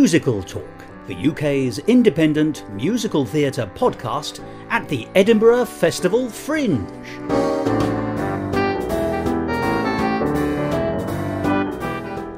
Musical Talk, the UK's independent musical theatre podcast at the Edinburgh Festival Fringe.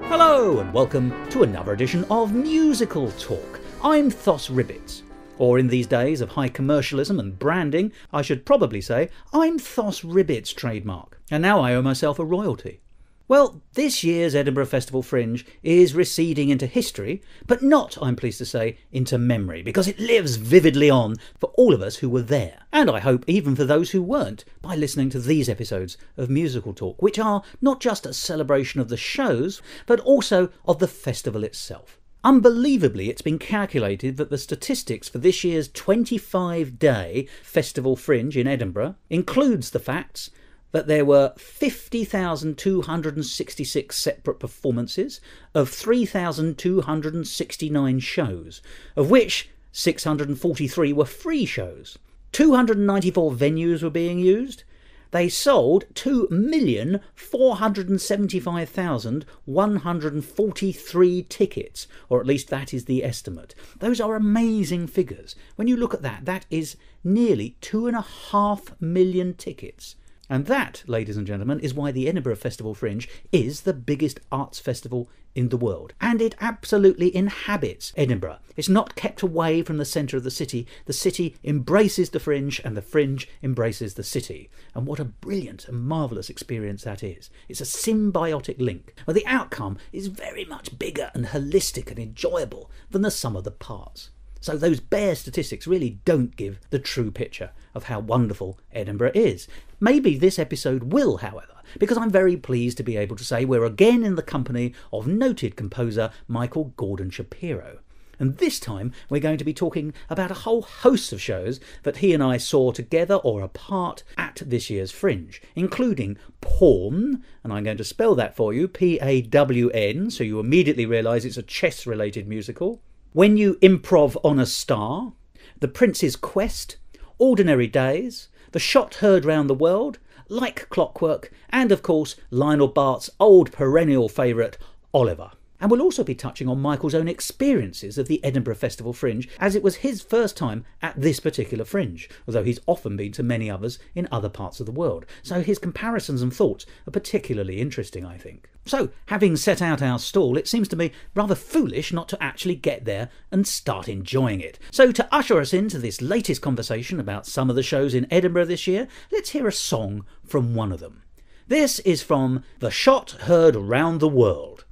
Hello and welcome to another edition of Musical Talk. I'm Thos Ribbits. Or in these days of high commercialism and branding, I should probably say, I'm Thos Ribbits trademark. And now I owe myself a royalty. Well, this year's Edinburgh Festival Fringe is receding into history, but not, I'm pleased to say, into memory, because it lives vividly on for all of us who were there. And I hope even for those who weren't, by listening to these episodes of Musical Talk, which are not just a celebration of the shows, but also of the festival itself. Unbelievably, it's been calculated that the statistics for this year's 25-day Festival Fringe in Edinburgh includes the facts that there were 50,266 separate performances of 3,269 shows, of which 643 were free shows. 294 venues were being used. They sold 2,475,143 tickets, or at least that is the estimate. Those are amazing figures. When you look at that, that is nearly 2.5 million tickets. And that, ladies and gentlemen, is why the Edinburgh Festival Fringe is the biggest arts festival in the world. And it absolutely inhabits Edinburgh. It's not kept away from the centre of the city. The city embraces the Fringe and the Fringe embraces the city. And what a brilliant and marvellous experience that is. It's a symbiotic link. Well, the outcome is very much bigger and holistic and enjoyable than the sum of the parts. So those bare statistics really don't give the true picture of how wonderful Edinburgh is. Maybe this episode will, however, because I'm very pleased to be able to say we're again in the company of noted composer Michael Gordon Shapiro. And this time we're going to be talking about a whole host of shows that he and I saw together or apart at this year's Fringe, including Pawn, and I'm going to spell that for you, P-A-W-N, so you immediately realise it's a chess-related musical. When You Improv on a Star, The Prince's Quest, Ordinary Days, The Shot Heard Round the World, Like Clockwork, and of course Lionel Bart's old perennial favourite, Oliver. And we'll also be touching on Michael's own experiences of the Edinburgh Festival Fringe, as it was his first time at this particular Fringe, although he's often been to many others in other parts of the world. So his comparisons and thoughts are particularly interesting, I think. So, having set out our stall, it seems to me rather foolish not to actually get there and start enjoying it. So to usher us into this latest conversation about some of the shows in Edinburgh this year, let's hear a song from one of them. This is from The Shot Heard Round the World,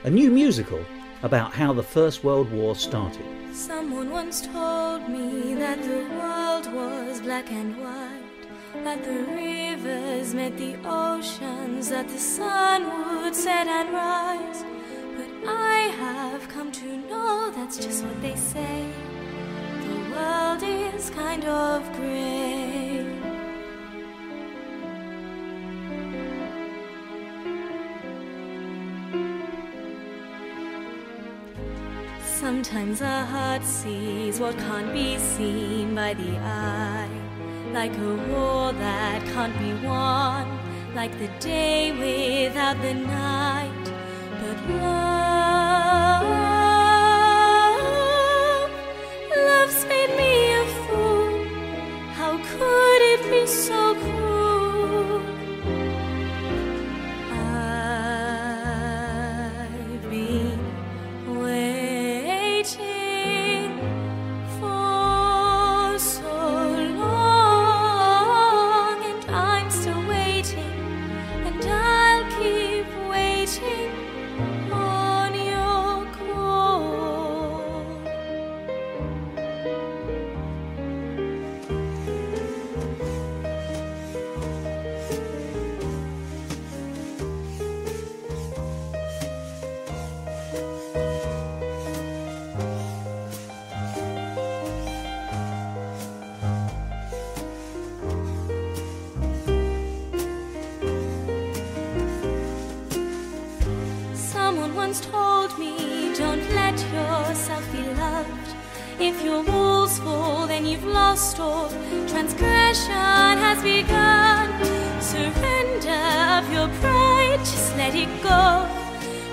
a new musical about how the First World War started. Someone once told me that the world was black and white, that the rivers met the oceans, that the sun would set and rise. But I have come to know that's just what they say. The world is kind of grey. Sometimes a heart sees what can't be seen by the eye, like a war that can't be won, like the day without the night. But love's made me a fool. How could it be so cruel? I've been waiting for so long, and I'm still waiting, and I'll keep waiting on your call. Someone once told me, don't let yourself be loved. If your walls fall, then you've lost all. Transgression has begun. Surrender of your pride, just let it go.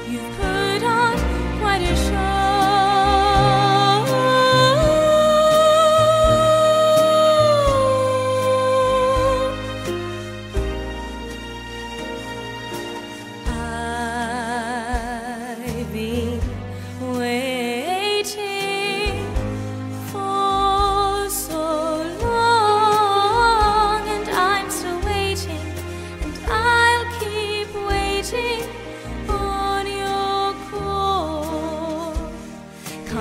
You've put on quite a show.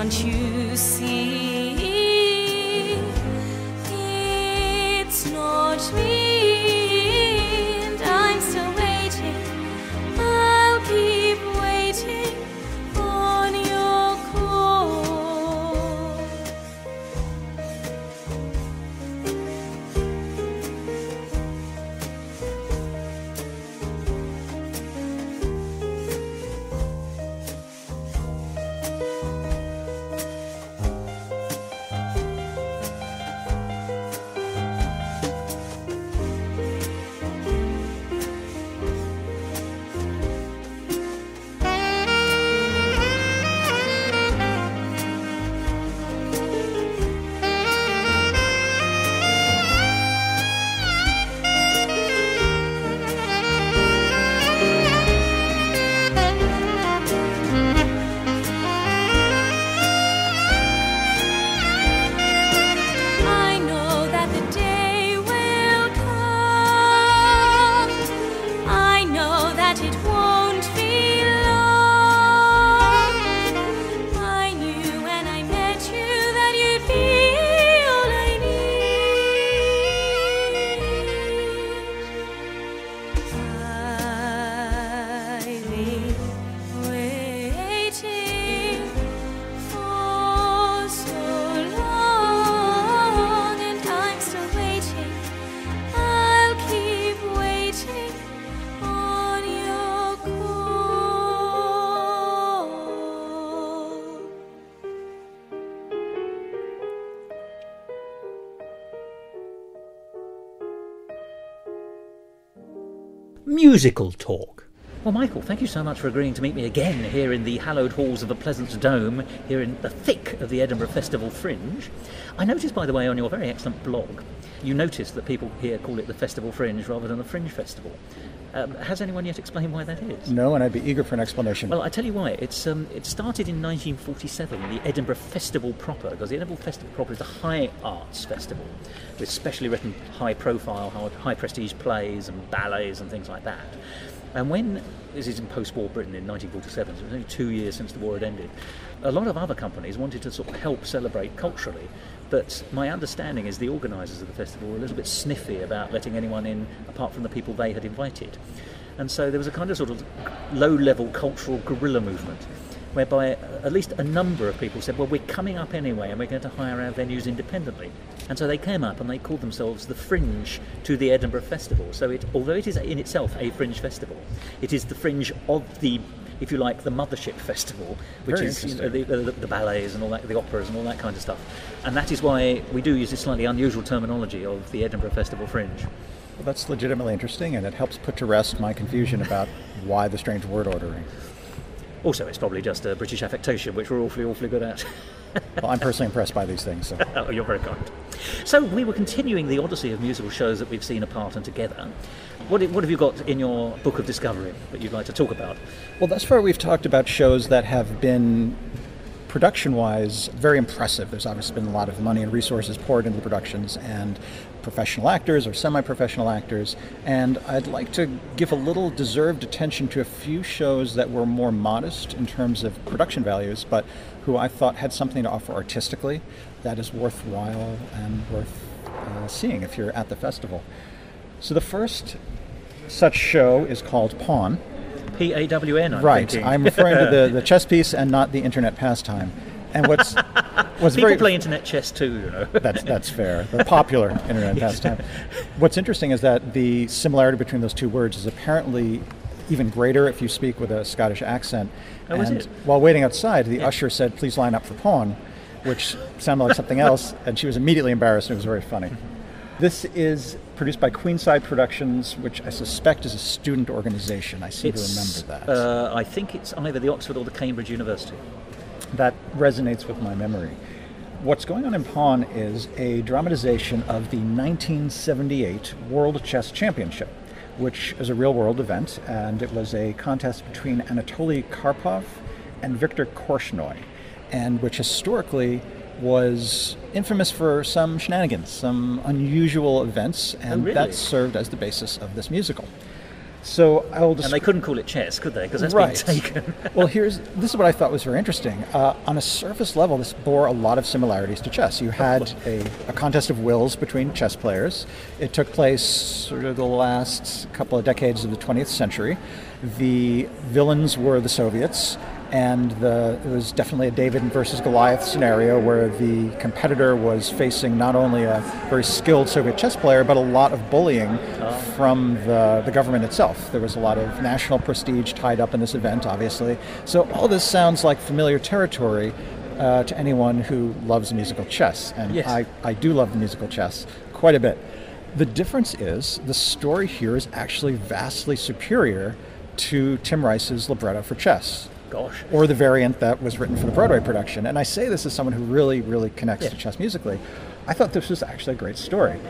Can't you see? It's not me, and I'm still waiting. I'll keep waiting on your call. I know that the day will come. I know that it won't be long. I knew when I met you that you'd be all I need. I've been waiting for so long, and I'm still waiting. I'll keep waiting on your call. Musical talk. Well, Michael, thank you so much for agreeing to meet me again here in the hallowed halls of the Pleasance Dome, here in the thick of the Edinburgh Festival Fringe. I noticed, by the way, on your very excellent blog, you noticed that people here call it the Festival Fringe rather than the Fringe Festival. Has anyone yet explained why that is? No, and I'd be eager for an explanation. Well, I tell you why. It started in 1947, the Edinburgh Festival proper, because the Edinburgh Festival proper is a high arts festival with specially written high-profile, high-prestige plays and ballets and things like that. And when, this is in post-war Britain in 1947, so it was only 2 years since the war had ended, a lot of other companies wanted to sort of help celebrate culturally, but my understanding is the organisers of the festival were a little bit sniffy about letting anyone in apart from the people they had invited. And so there was a kind of sort of low-level cultural guerrilla movement, whereby at least a number of people said, well, we're coming up anyway and we're going to hire our venues independently. And so they came up and they called themselves the Fringe to the Edinburgh Festival. So although it is in itself a Fringe festival, it is the Fringe of the, if you like, the mothership festival, which Very is the ballets and all that, the operas and all that kind of stuff. And that is why we do use this slightly unusual terminology of the Edinburgh Festival Fringe. Well, that's legitimately interesting, and it helps put to rest my confusion about why the strange word ordering. Also, it's probably just a British affectation, which we're awfully good at. Well, I'm personally impressed by these things. So. Oh, you're very kind. So we were continuing the odyssey of musical shows that we've seen apart and together. What have you got in your book of discovery that you'd like to talk about? Well, thus far we've talked about shows that have been, production-wise, very impressive. There's obviously been a lot of money and resources poured into the productions, and professional actors or semi-professional actors, and I'd like to give a little deserved attention to a few shows that were more modest in terms of production values, but who I thought had something to offer artistically that is worthwhile and worth seeing if you're at the festival. So the first such show is called Pawn. P-A-W-N, I'm right, thinking. I'm referring to the chess piece and not the internet pastime. And what's people play internet chess too, you know. That's fair. The popular internet pastime. What's interesting is that the similarity between those two words is apparently even greater if you speak with a Scottish accent. Oh, is it? While waiting outside, the usher said, "Please line up for Pawn," which sounded like something else, and she was immediately embarrassed, and it was very funny. This is produced by Queenside Productions, which I suspect is a student organization. I seem to remember that. I think it's either the Oxford or the Cambridge University. That resonates with my memory. What's going on in Pawn is a dramatization of the 1978 World Chess Championship, which is a real-world event, and it was a contest between Anatoly Karpov and Viktor Korchnoi, and which historically was infamous for some shenanigans, some unusual events, and really? that served as the basis of this musical. So I will just... And they couldn't call it chess, could they? Because that's Right. been taken. Well, this is what I thought was very interesting. On a surface level, this bore a lot of similarities to chess. You had a contest of wills between chess players. It took place sort of the last couple of decades of the 20th century. The villains were the Soviets, and it was definitely a David versus Goliath scenario where the competitor was facing not only a very skilled Soviet chess player, but a lot of bullying from the government itself. There was a lot of national prestige tied up in this event, obviously. So all this sounds like familiar territory to anyone who loves musical chess, and yes. I do love the musical chess quite a bit. The difference is the story here is actually vastly superior to Tim Rice's libretto for chess. Gosh. Or the variant that was written for the Broadway production. And I say this as someone who really, really connects to chess musically. I thought this was actually a great story.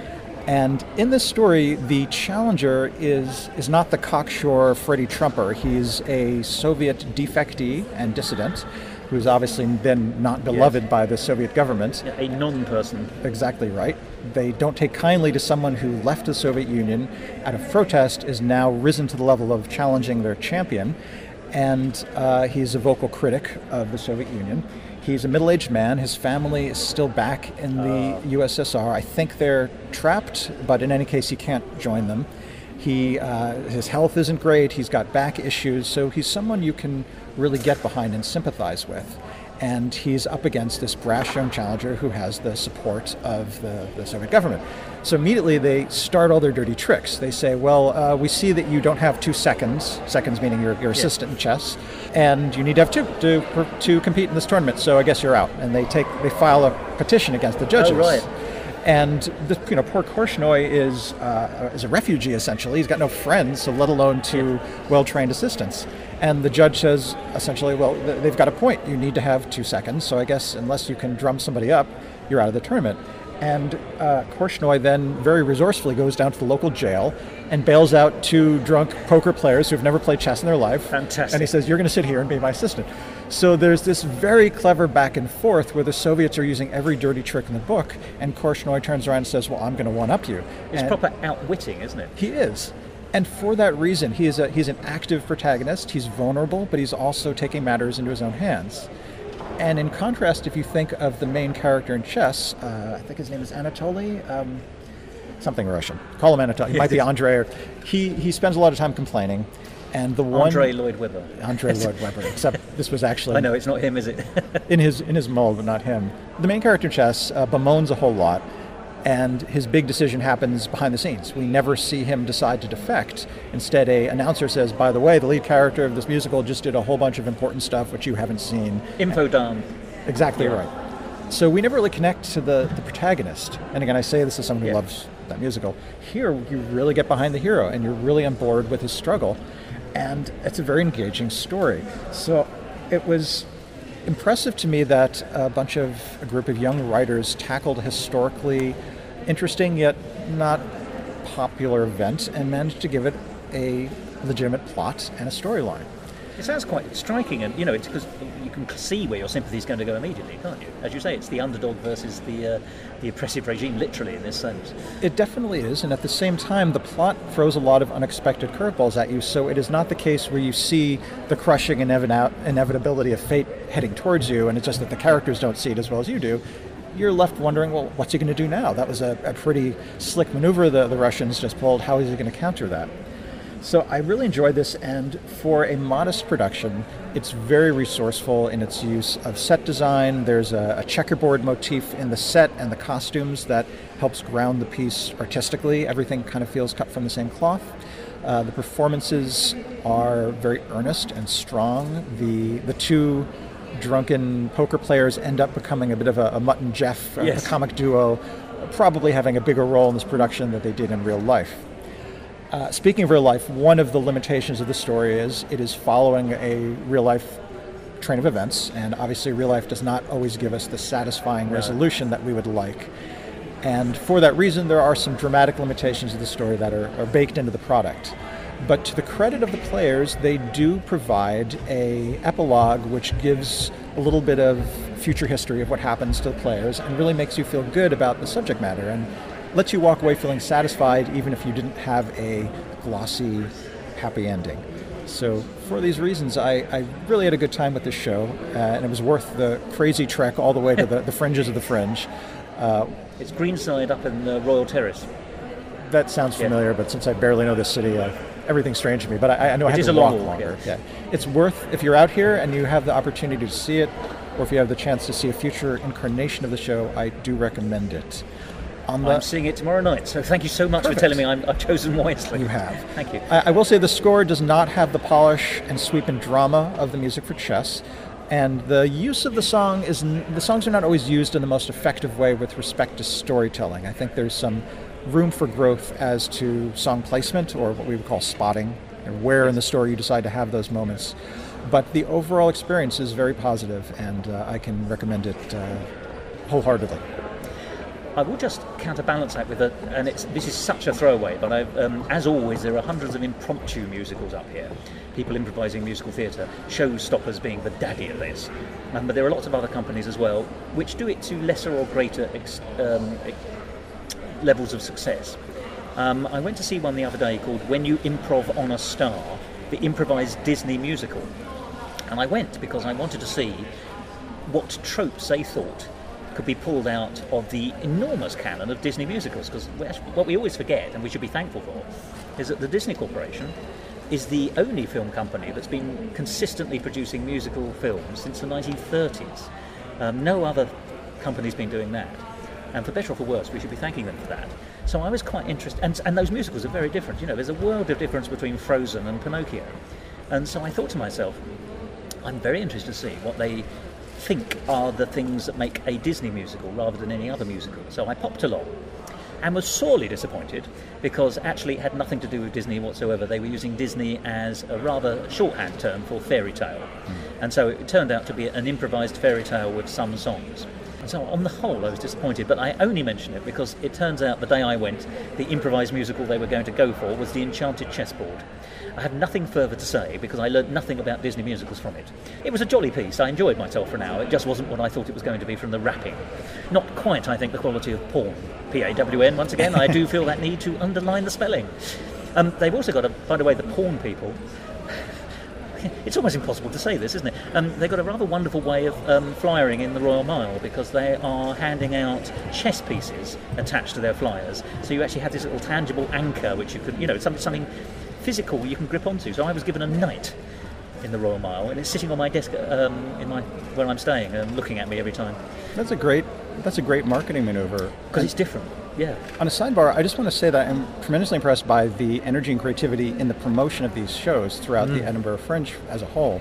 And in this story, the challenger is not the cocksure Freddie Trumper. He's a Soviet defectee and dissident who's obviously been not beloved by the Soviet government. Yeah, a non-person. Exactly right. They don't take kindly to someone who left the Soviet Union out of protest, is now risen to the level of challenging their champion. And he's a vocal critic of the Soviet Union. He's a middle-aged man. His family is still back in the USSR. I think they're trapped, but in any case, he can't join them. His health isn't great. He's got back issues. So he's someone you can really get behind and sympathize with. And he's up against this brash young challenger who has the support of the Soviet government. So immediately they start all their dirty tricks. They say, well, we see that you don't have 2 seconds, seconds meaning your assistant in chess, and you need to have 2 to compete in this tournament, so I guess you're out. And they file a petition against the judges. Oh, right. And poor Korchnoi is a refugee, essentially. He's got no friends, so let alone 2 well-trained assistants. And the judge says, essentially, well, they've got a point. You need to have 2 seconds, so I guess unless you can drum somebody up, you're out of the tournament. And Korchnoi then very resourcefully goes down to the local jail and bails out 2 drunk poker players who've never played chess in their life. Fantastic. And he says, you're going to sit here and be my assistant. So there's this very clever back and forth where the Soviets are using every dirty trick in the book, and Korchnoi turns around and says, well, I'm going to one-up you. It's proper outwitting, isn't it? He is. And for that reason, he's an active protagonist. He's vulnerable, but he's also taking matters into his own hands. And in contrast, if you think of the main character in chess, I think his name is Anatoly, something Russian. Call him Anatoly. It might be Andrei. He spends a lot of time complaining. And the one Andrei Lloyd Webber. Andrei Lloyd Webber. Except this was actually I know it's not him, is it? in his mold, but not him. The main character in chess bemoans a whole lot, and his big decision happens behind the scenes. We never see him decide to defect. Instead, an announcer says, by the way, the lead character of this musical just did a whole bunch of important stuff which you haven't seen. Info dump. Exactly right. So we never really connect to the protagonist. And again, I say this as someone who loves that musical. Here, you really get behind the hero, and you're really on board with his struggle. And it's a very engaging story. So it was impressive to me that a group of young writers tackled a historically interesting yet not popular event and managed to give it a legitimate plot and a storyline. It sounds quite striking, and it's because you can see where your sympathy is going to go immediately, can't you? As you say, it's the underdog versus the oppressive regime, literally, in this sense. It definitely is, and at the same time, the plot throws a lot of unexpected curveballs at you, so it is not the case where you see the crushing inevitability of fate heading towards you, and it's just that the characters don't see it as well as you do. You're left wondering, well, what's he going to do now? That was a pretty slick maneuver the Russians just pulled. How is he going to counter that? So I really enjoyed this, and for a modest production, it's very resourceful in its use of set design. There's a checkerboard motif in the set and the costumes that helps ground the piece artistically. Everything kind of feels cut from the same cloth. The performances are very earnest and strong. The 2 drunken poker players end up becoming a bit of a Mutt and Jeff, a comic duo, probably having a bigger role in this production than they did in real life. Speaking of real life, one of the limitations of the story is it is following a real life train of events, and obviously real life does not always give us the satisfying resolution that we would like. And for that reason, there are some dramatic limitations of the story that are baked into the product. But to the credit of the players, they do provide an epilogue which gives a little bit of future history of what happens to the players and really makes you feel good about the subject matter and lets you walk away feeling satisfied even if you didn't have a glossy, happy ending. So for these reasons, I really had a good time with this show, and it was worth the crazy trek all the way to the fringes of the Fringe. It's Greenside up in Royal Terrace. That sounds familiar, but since I barely know this city, everything's strange to me. But I know I have to walk longer. Yeah. It's worth, if you're out here and you have the opportunity to see it, or if you have the chance to see a future incarnation of the show, I do recommend it. I'm seeing it tomorrow night, so thank you so much for telling me I've chosen wisely. You have. Thank you. I will say the score does not have the polish and sweep and drama of the music for chess, and the use of the songs are not always used in the most effective way with respect to storytelling. I think there's some room for growth as to song placement, or what we would call spotting, and where in the story you decide to have those moments. But the overall experience is very positive, and I can recommend it wholeheartedly. I will just counterbalance that with this is such a throwaway, but as always, there are hundreds of impromptu musicals up here. People improvising musical theatre, Showstoppers being the daddy of this. But there are lots of other companies as well, which do it to lesser or greater levels of success. I went to see one the other day called When You Improv on a Star, the improvised Disney musical. And I went because I wanted to see what tropes they thought could be pulled out of the enormous canon of Disney musicals, because what we always forget, and we should be thankful for, is that the Disney Corporation is the only film company that's been consistently producing musical films since the 1930s. No other company's been doing that. And for better or for worse, we should be thanking them for that. So I was quite interested, and those musicals are very different. You know, there's a world of difference between Frozen and Pinocchio. And so I thought to myself, I'm very interested to see what they think are the things that make a Disney musical rather than any other musical. So I popped along and was sorely disappointed, because actually it had nothing to do with Disney whatsoever. They were using Disney as a rather shorthand term for fairy tale. And so it turned out to be an improvised fairy tale with some songs. And so on the whole I was disappointed, but I only mention it because it turns out the day I went, the improvised musical they were going to go for was The Enchanted Chessboard. I have nothing further to say because I learned nothing about Disney musicals from it. It was a jolly piece. I enjoyed myself for an hour. It just wasn't what I thought it was going to be from the rapping. Not quite, I think, the quality of Pawn. P-A-W-N, once again. I do feel that need to underline the spelling. They've also got, by the way, the Pawn people. It's almost impossible to say this, isn't it? They've got a rather wonderful way of flyering in the Royal Mile, because they are handing out chess pieces attached to their flyers. So you actually have this little tangible anchor, which you could, something physical you can grip onto. So I was given a knight in the Royal Mile, and it's sitting on my desk where I'm staying, looking at me every time. That's a great marketing maneuver. Because it's different. Yeah. On a sidebar, I just want to say that I'm tremendously impressed by the energy and creativity in the promotion of these shows throughout the Edinburgh Fringe as a whole.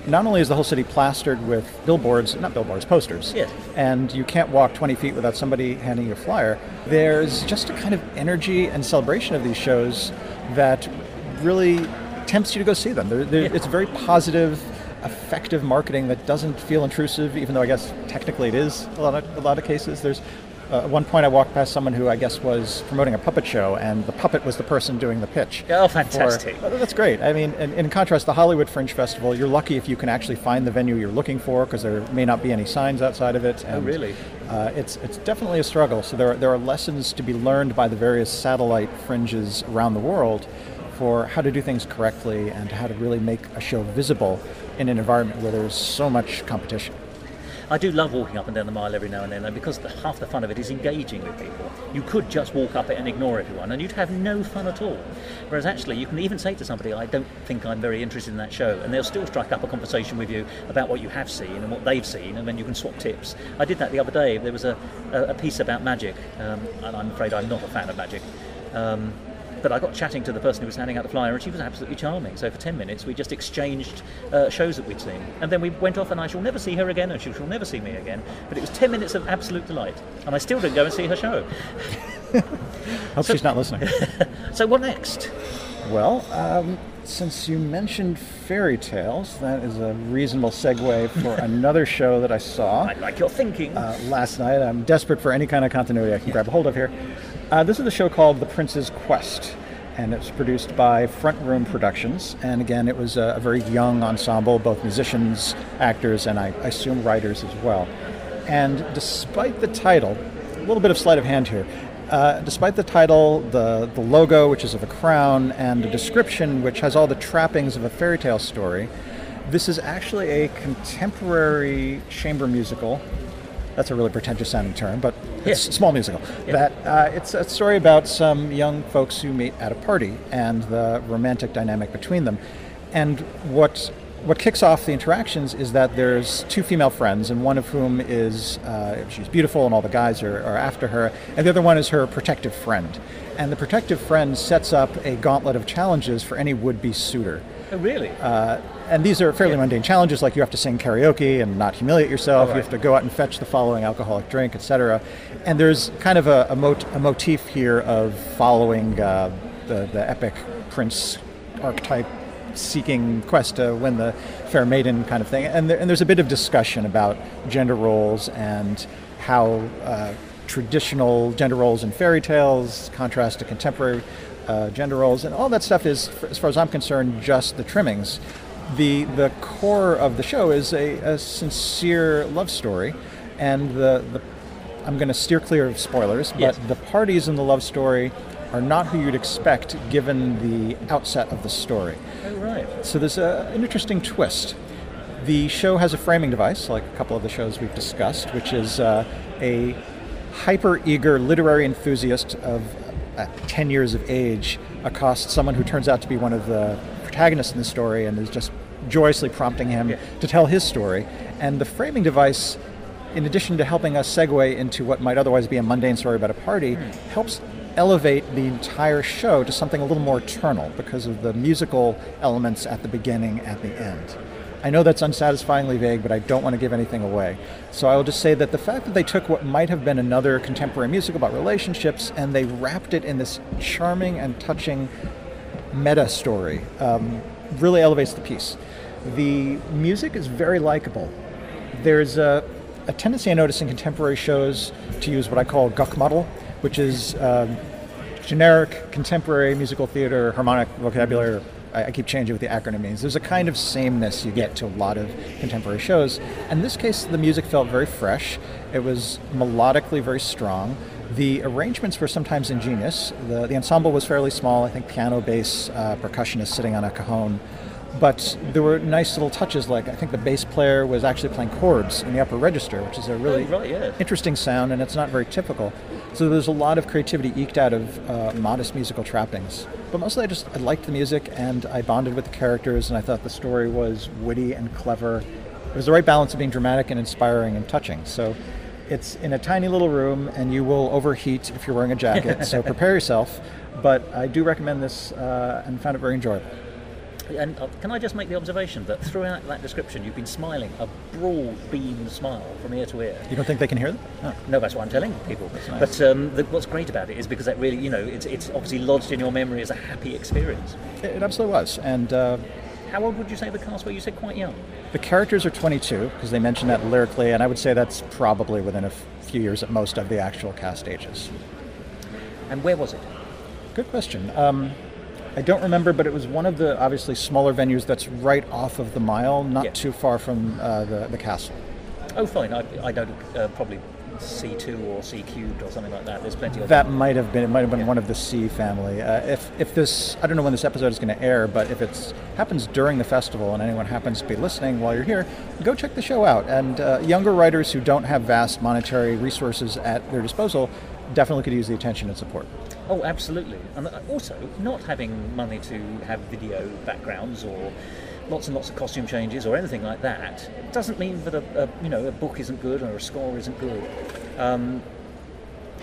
Not only is the whole city plastered with posters, yes, and you can't walk 20 feet without somebody handing you a flyer, there's just a kind of energy and celebration of these shows that really tempts you to go see them. It's very positive, effective marketing that doesn't feel intrusive, even though I guess technically it is a lot of cases. There's at one point I walked past someone who I guess was promoting a puppet show, and the puppet was the person doing the pitch. Oh, fantastic. That's great. I mean, in contrast, the Hollywood Fringe Festival, you're lucky if you can actually find the venue you're looking for, because there may not be any signs outside of it. And, really? It's definitely a struggle. So there are lessons to be learned by the various satellite fringes around the world for how to do things correctly and how to really make a show visible in an environment where there's so much competition. I do love walking up and down the mile every now and then, because half the fun of it is engaging with people. You could just walk up it and ignore everyone, and you'd have no fun at all. Whereas actually, you can even say to somebody, I don't think I'm very interested in that show, and they'll still strike up a conversation with you about what you have seen and what they've seen, and then you can swap tips. I did that the other day. There was a piece about magic, and I'm afraid I'm not a fan of magic. But I got chatting to the person who was handing out the flyer, and she was absolutely charming. So for 10 minutes, we just exchanged shows that we'd seen. And then we went off, and I shall never see her again, and she shall never see me again. But it was 10 minutes of absolute delight. And I still didn't go and see her show. Hope she's not listening. So what next? Well, since you mentioned fairy tales, that is a reasonable segue for another show that I saw. I like your thinking. Last night. I'm desperate for any kind of continuity I can grab a hold of here. This is a show called The Prince's Quest, and it's produced by Front Room Productions. And again, it was a very young ensemble, both musicians, actors, and I assume writers as well. And despite the title, a little bit of sleight of hand here, Despite the title, the logo, which is of a crown, and a description which has all the trappings of a fairy tale story, this is actually a contemporary chamber musical. That's a really pretentious sounding term, but it's a small musical. Yeah. That it's a story about some young folks who meet at a party and the romantic dynamic between them. And what kicks off the interactions is that there's two female friends, and one of whom is she's beautiful and all the guys are after her, and the other one is her protective friend. And the protective friend sets up a gauntlet of challenges for any would-be suitor. Oh, really? And these are fairly mundane challenges, like you have to sing karaoke and not humiliate yourself, right. You have to go out and fetch the following alcoholic drink, etc. And there's kind of a motif here of following the epic prince archetype seeking quest to win the fair maiden kind of thing. And there's a bit of discussion about gender roles and how traditional gender roles in fairy tales contrast to contemporary gender roles, and all that stuff is, as far as I'm concerned, just the trimmings. The core of the show is a sincere love story, and I'm going to steer clear of spoilers, but the parties in the love story are not who you'd expect given the outset of the story. Oh, right. So there's an interesting twist. The show has a framing device, like a couple of the shows we've discussed, which is a hyper-eager literary enthusiast of 10 years of age accosts someone who turns out to be one of the protagonists in the story and is just joyously prompting him to tell his story. And the framing device, in addition to helping us segue into what might otherwise be a mundane story about a party, helps elevate the entire show to something a little more eternal because of the musical elements at the beginning, at the end. I know that's unsatisfyingly vague, but I don't want to give anything away. So I will just say that the fact that they took what might have been another contemporary musical about relationships and they wrapped it in this charming and touching meta story really elevates the piece. The music is very likable. There's a tendency I notice in contemporary shows to use what I call guck model, which is generic contemporary musical theater harmonic vocabulary. I keep changing what the acronym means. There's a kind of sameness you get to a lot of contemporary shows. In this case, the music felt very fresh. It was melodically very strong. The arrangements were sometimes ingenious. The ensemble was fairly small. I think piano, bass, percussionist sitting on a cajon. But there were nice little touches, like I think the bass player was actually playing chords in the upper register, which is a really interesting sound, and it's not very typical. So there's a lot of creativity eked out of modest musical trappings. But mostly I liked the music, and I bonded with the characters, and I thought the story was witty and clever. It was the right balance of being dramatic and inspiring and touching. So it's in a tiny little room, and you will overheat if you're wearing a jacket, so prepare yourself. But I do recommend this and found it very enjoyable. And can I just make the observation that throughout that description you've been smiling a broad beam smile from ear to ear. You don't think they can hear that? Oh. No, that's what I'm telling people. Nice. But what's great about it is because that really, it's obviously lodged in your memory as a happy experience. It absolutely was. And how old would you say the cast were? You said quite young. The characters are 22, because they mentioned that lyrically, and I would say that's probably within a few years at most of the actual cast ages. And where was it? Good question. I don't remember, but it was one of the obviously smaller venues that's right off of the Mile, not too far from the castle. Oh, fine. I don't probably C2 or C cubed or something like that. There's plenty of that. Might have been one of the C family. If this, I don't know when this episode is going to air, but if it happens during the festival and anyone happens to be listening while you're here, go check the show out. And younger writers who don't have vast monetary resources at their disposal definitely could use the attention and support. Oh, absolutely. And also, not having money to have video backgrounds or lots and lots of costume changes or anything like that doesn't mean that a book isn't good or a score isn't good.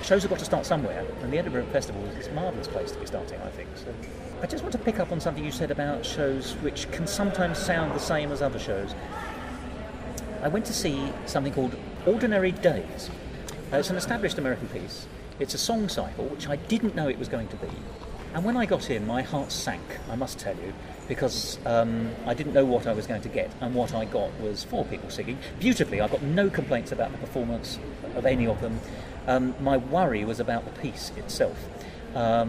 Shows have got to start somewhere, and the Edinburgh Festival is a marvellous place to be starting, I think. So I just want to pick up on something you said about shows which can sometimes sound the same as other shows. I went to see something called Ordinary Days. It's an established American piece. It's a song cycle, which I didn't know it was going to be. And when I got in, my heart sank, I must tell you, because I didn't know what I was going to get, and what I got was 4 people singing beautifully. I've got no complaints about the performance of any of them. My worry was about the piece itself,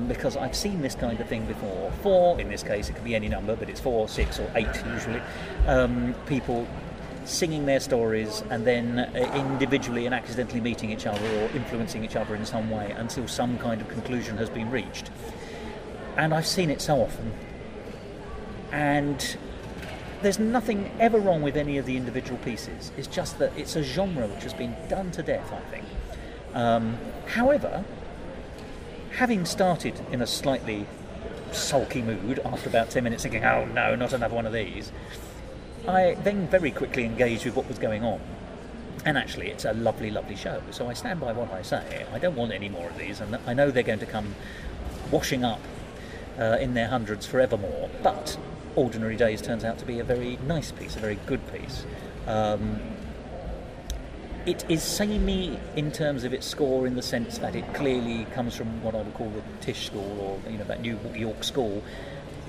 because I've seen this kind of thing before. 4, in this case, it could be any number, but it's 4, 6 or 8 usually, people singing their stories and then individually and accidentally meeting each other or influencing each other in some way until some kind of conclusion has been reached. And I've seen it so often. And there's nothing ever wrong with any of the individual pieces. It's just that it's a genre which has been done to death, I think. However, having started in a slightly sulky mood after about 10 minutes thinking, oh no, not another one of these, I then very quickly engaged with what was going on. And actually, it's a lovely, lovely show. So I stand by what I say. I don't want any more of these, and I know they're going to come washing up in their hundreds forevermore. But Ordinary Days turns out to be a very nice piece, a very good piece. It is samey in terms of its score, in the sense that it clearly comes from what I would call the Tisch school, or that New York school,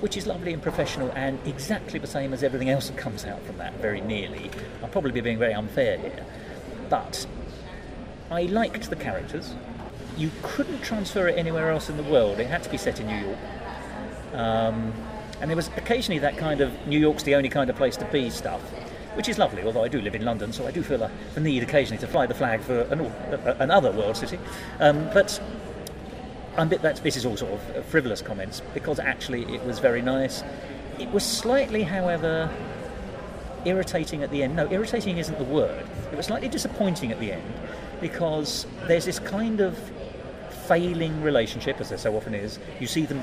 which is lovely and professional and exactly the same as everything else that comes out from that, very nearly. I'll probably be being very unfair here, but I liked the characters. You couldn't transfer it anywhere else in the world. It had to be set in New York. And there was occasionally that kind of New York's the only kind of place to be stuff, which is lovely, although I do live in London, so I do feel the need occasionally to fly the flag for another world city. But this is all sort of frivolous comments, because actually it was very nice. It was slightly, however, irritating at the end. No, irritating isn't the word. It was slightly disappointing at the end, because there's this kind of failing relationship, as there so often is. You see them,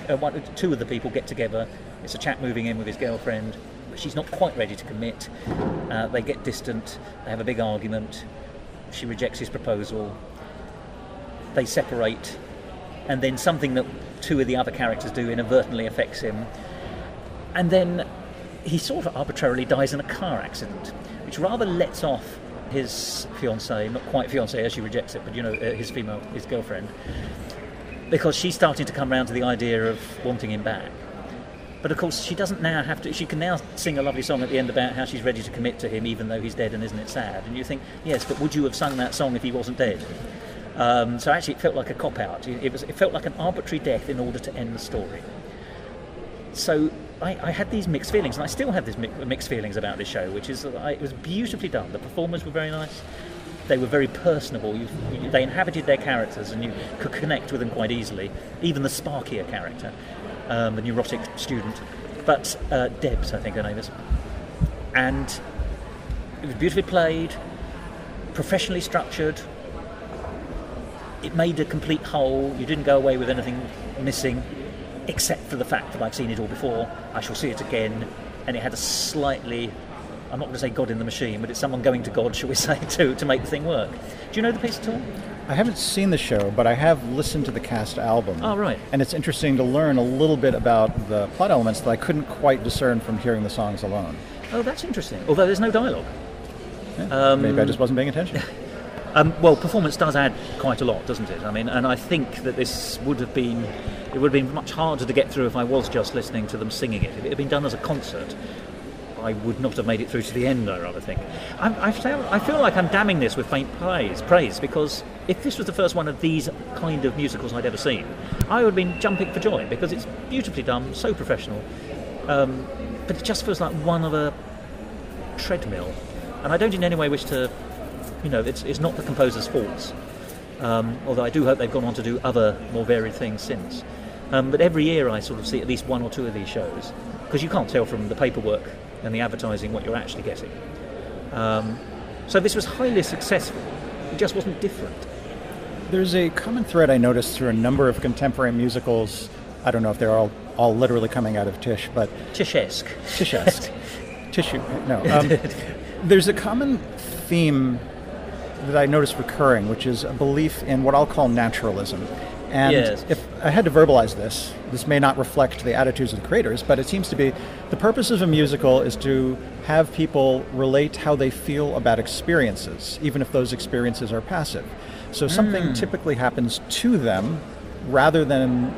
two of the people get together. It's a chap moving in with his girlfriend. She's not quite ready to commit. They get distant. They have a big argument. She rejects his proposal. They separate. And then something that two of the other characters do inadvertently affects him. And then he sort of arbitrarily dies in a car accident, which rather lets off his fiancée, not quite fiancée as she rejects it, but his girlfriend, because she's starting to come round to the idea of wanting him back. But of course she doesn't now have to, she can now sing a lovely song at the end about how she's ready to commit to him even though he's dead, and isn't it sad? And you think, yes, but would you have sung that song if he wasn't dead? So actually it felt like a cop-out. It felt like an arbitrary death in order to end the story. So I had these mixed feelings, and I still have these mixed feelings about this show, which is that it was beautifully done. The performers were very nice. They were very personable. They inhabited their characters, and you could connect with them quite easily. Even the sparkier character, the neurotic student. But Debs, I think her name is. And it was beautifully played, professionally structured. It made a complete whole. You didn't go away with anything missing, except for the fact that I've seen it all before. I shall see it again, and it had a slightly, I'm not going to say God in the machine, but it's someone going to God, shall we say, to make the thing work. Do you know the piece at all? I haven't seen the show, but I have listened to the cast album. Oh, right. And it's interesting to learn a little bit about the plot elements that I couldn't quite discern from hearing the songs alone. Oh, that's interesting. Although there's no dialogue. Yeah, maybe I just wasn't paying attention. Well, performance does add quite a lot, doesn't it? I mean, and I think that it would have been much harder to get through if I was just listening to them singing it. If it had been done as a concert, I would not have made it through to the end, I rather think. I feel like I'm damning this with faint praise, because if this was the first one of these kind of musicals I'd ever seen, I would have been jumping for joy, because it's beautifully done, so professional, but it just feels like one of a treadmill. And I don't in any way wish to, it's not the composer's faults, although I do hope they've gone on to do other more varied things since. But every year I sort of see at least one or two of these shows, because you can't tell from the paperwork and the advertising what you're actually getting. So this was highly successful. It just wasn't different. There's a common thread I noticed through a number of contemporary musicals. I don't know if they're all literally coming out of Tisch, but... Tisch-esque. Tissue. No. There's a common theme that I noticed recurring, which is a belief in what I'll call naturalism. And yes. If I had to verbalize this may not reflect the attitudes of the creators, but it seems to be the purpose of a musical is to have people relate how they feel about experiences, even if those experiences are passive. So something typically happens to them rather than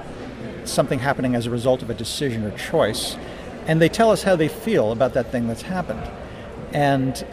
something happening as a result of a decision or choice, and they tell us how they feel about that thing that's happened. And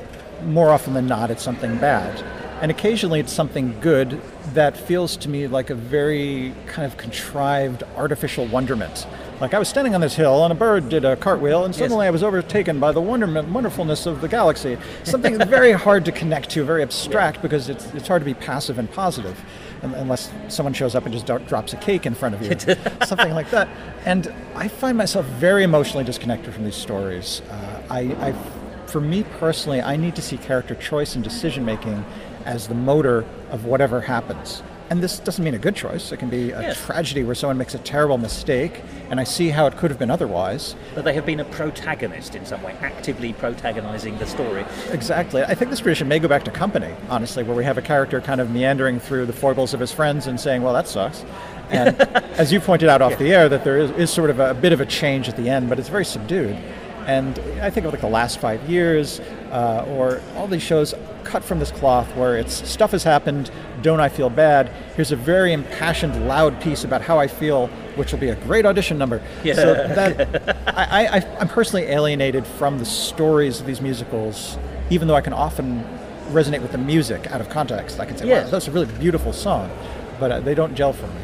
more often than not, it's something bad. And occasionally it's something good that feels to me like a very kind of contrived artificial wonderment Like, I was standing on this hill and a bird did a cartwheel, and suddenly Yes. I was overtaken by the wonderfulness of the galaxy. Something very hard to connect to, very abstract, because it's hard to be passive and positive, unless someone shows up and just drops a cake in front of you, something like that. And I find myself very emotionally disconnected from these stories. For me personally, I need to see character choice and decision making as the motor of whatever happens. And this doesn't mean a good choice. It can be a tragedy where someone makes a terrible mistake, and I see how it could have been otherwise. But they have been a protagonist in some way, actively protagonizing the story. Exactly. I think this tradition may go back to Company, honestly, where we have a character kind of meandering through the foibles of his friends and saying, well, that sucks. And as you pointed out off the air, that there is sort of a bit of a change at the end, but it's very subdued. And I think of like the last 5 years, or all these shows cut from this cloth where it's stuff has happened, don't I feel bad? Here's a very impassioned, loud piece about how I feel, which will be a great audition number. Yeah. So that I'm personally alienated from the stories of these musicals, even though I can often resonate with the music out of context. I can say, wow, that's a really beautiful song, but they don't gel for me.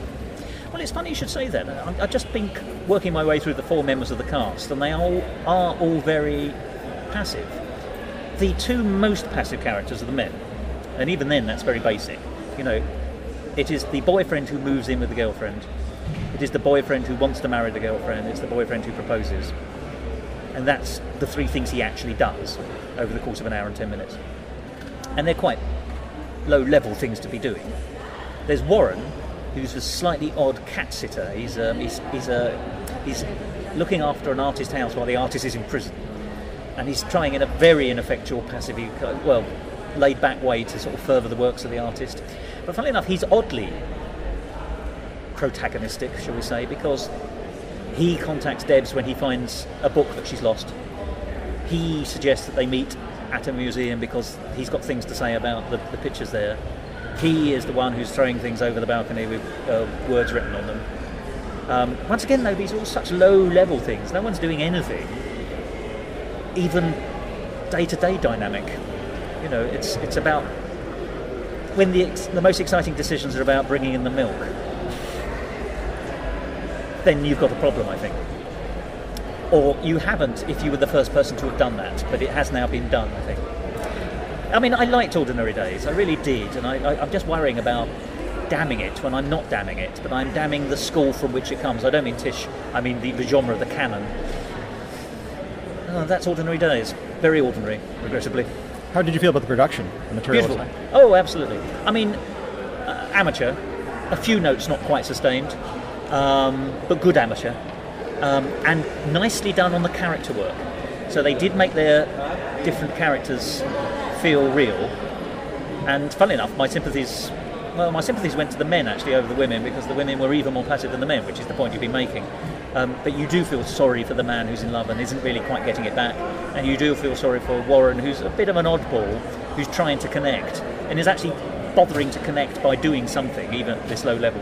Well, it's funny you should say that. I've just been working my way through the 4 members of the cast, and they are all very passive. The 2 most passive characters are the men, and even then that's very basic. You know, it is the boyfriend who moves in with the girlfriend, it is the boyfriend who wants to marry the girlfriend, it's the boyfriend who proposes, and that's the 3 things he actually does over the course of an hour and 10 minutes. And they're quite low-level things to be doing. There's Warren, who's a slightly odd cat sitter. He's looking after an artist house while the artist is in prison, and he's trying in a very ineffectual, passive, laid-back way to sort of further the works of the artist. But funnily enough, he's oddly protagonistic, shall we say, because he contacts Debs when he finds a book that she's lost. He suggests that they meet at a museum because he's got things to say about the pictures there. He is the one who's throwing things over the balcony with words written on them. Once again, though, these are all such low-level things. No one's doing anything, even day-to-day dynamic. You know, it's about when the most exciting decisions are about bringing in the milk. Then you've got a problem, I think. Or you haven't if you were the first person to have done that, but it has now been done, I think. I mean, I liked Ordinary Days, I really did, and I'm just worrying about damning it when I'm not damning it, but I'm damning the school from which it comes. I don't mean Tish, I mean the genre, the canon. That's Ordinary Days. Very ordinary, regrettably. How did you feel about the production, the material? Beautiful. Oh, absolutely. I mean, amateur, a few notes not quite sustained, but good amateur, and nicely done on the character work. So they did make their different characters feel real, and funnily enough, my sympathies went to the men actually over the women, because the women were even more passive than the men, which is the point you've been making. But you do feel sorry for the man who's in love and isn't really quite getting it back, and you do feel sorry for Warren, who's a bit of an oddball, who's trying to connect and is actually bothering to connect by doing something, even at this low level.